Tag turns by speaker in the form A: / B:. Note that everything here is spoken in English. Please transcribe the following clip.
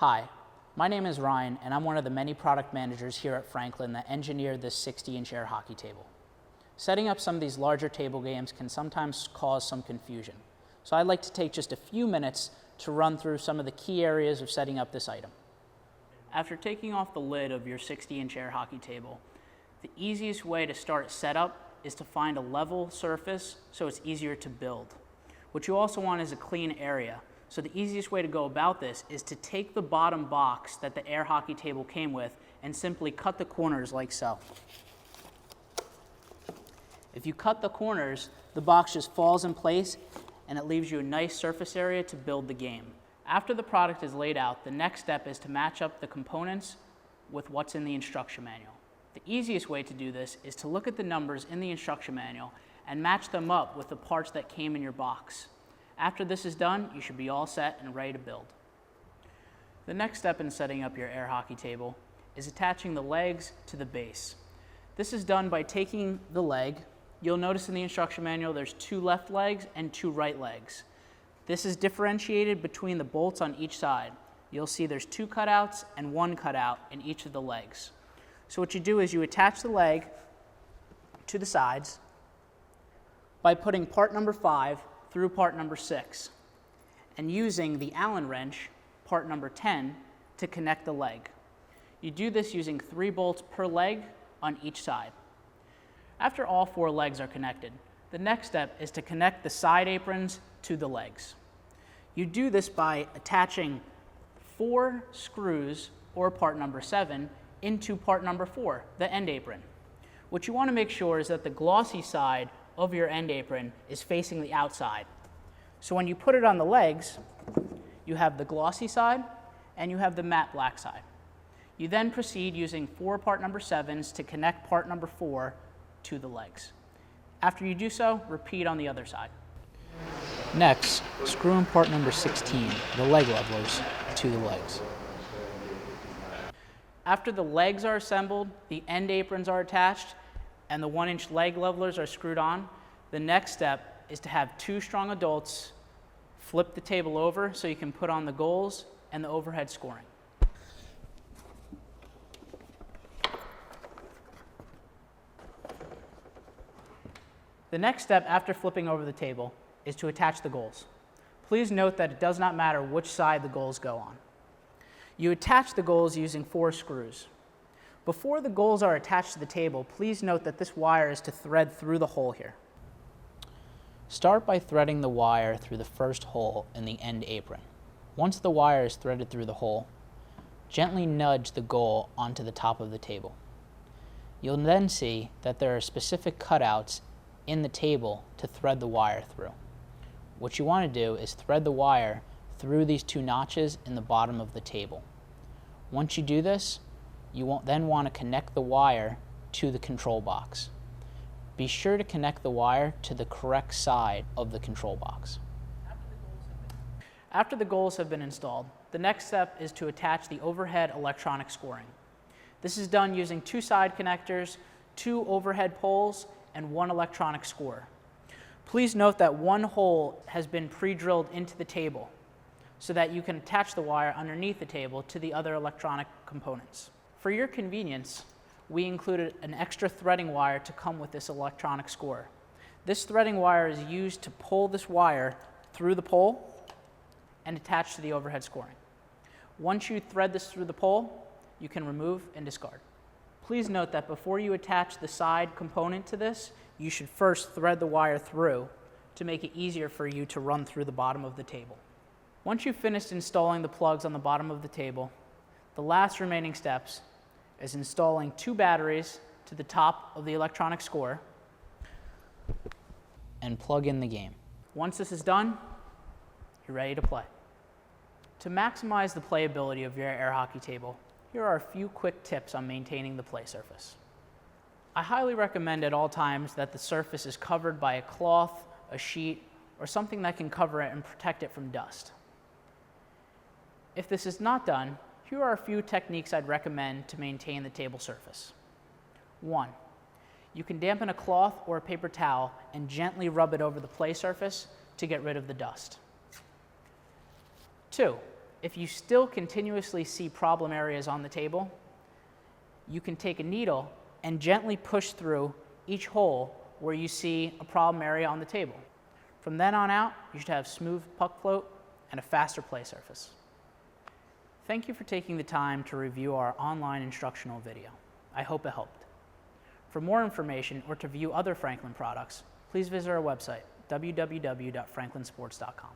A: Hi, my name is Ryan, and I'm one of the many product managers here at Franklin that engineered this 60-inch air hockey table. Setting up some of these larger table games can sometimes cause some confusion, so I'd like to take just a few minutes to run through some of the key areas of setting up this item. After taking off the lid of your 60-inch air hockey table, the easiest way to start setup is to find a level surface so it's easier to build. What you also want is a clean area. So the easiest way to go about this is to take the bottom box that the air hockey table came with and simply cut the corners like so. If you cut the corners, the box just falls in place and it leaves you a nice surface area to build the game. After the product is laid out, the next step is to match up the components with what's in the instruction manual. The easiest way to do this is to look at the numbers in the instruction manual and match them up with the parts that came in your box. After this is done, you should be all set and ready to build. The next step in setting up your air hockey table is attaching the legs to the base. This is done by taking the leg. You'll notice in the instruction manual there's 2 left legs and 2 right legs. This is differentiated between the bolts on each side. You'll see there's 2 cutouts and 1 cutout in each of the legs. So what you do is you attach the leg to the sides by putting part number 5 through part number 6 and using the Allen wrench, part number 10, to connect the leg. You do this using 3 bolts per leg on each side. After all 4 legs are connected, the next step is to connect the side aprons to the legs. You do this by attaching 4 screws, or part number 7, into part number 4, the end apron. What you want to make sure is that the glossy side of your end apron is facing the outside. So when you put it on the legs, you have the glossy side and you have the matte black side. You then proceed using 4 part number 7s to connect part number 4 to the legs. After you do so, repeat on the other side. Next, screw in part number 16, the leg levelers, to the legs. After the legs are assembled, the end aprons are attached, and the 1-inch leg levelers are screwed on, the next step is to have 2 strong adults flip the table over so you can put on the goals and the overhead scoring. The next step after flipping over the table is to attach the goals. Please note that it does not matter which side the goals go on. You attach the goals using 4 screws. Before the goals are attached to the table, please note that this wire is to thread through the hole here. Start by threading the wire through the first hole in the end apron. Once the wire is threaded through the hole, gently nudge the goal onto the top of the table. You'll then see that there are specific cutouts in the table to thread the wire through. What you want to do is thread the wire through these 2 notches in the bottom of the table. Once you do this, you won't then want to connect the wire to the control box. Be sure to connect the wire to the correct side of the control box. After the goals have been installed, the next step is to attach the overhead electronic scoring. This is done using 2 side connectors, 2 overhead poles, and 1 electronic score. Please note that 1 hole has been pre-drilled into the table so that you can attach the wire underneath the table to the other electronic components. For your convenience, we included an extra threading wire to come with this electronic score. This threading wire is used to pull this wire through the pole and attach to the overhead scoring. Once you thread this through the pole, you can remove and discard. Please note that before you attach the side component to this, you should first thread the wire through to make it easier for you to run through the bottom of the table. Once you've finished installing the plugs on the bottom of the table, the last remaining steps is installing 2 batteries to the top of the electronic score and plug in the game. Once this is done, you're ready to play. To maximize the playability of your air hockey table, here are a few quick tips on maintaining the play surface. I highly recommend at all times that the surface is covered by a cloth, a sheet, or something that can cover it and protect it from dust. If this is not done, here are a few techniques I'd recommend to maintain the table surface. 1. You can dampen a cloth or a paper towel and gently rub it over the play surface to get rid of the dust. 2. If you still continuously see problem areas on the table, you can take a needle and gently push through each hole where you see a problem area on the table. From then on out, you should have smooth puck float and a faster play surface. Thank you for taking the time to review our online instructional video. I hope it helped. For more information or to view other Franklin products, please visit our website, www.franklinsports.com.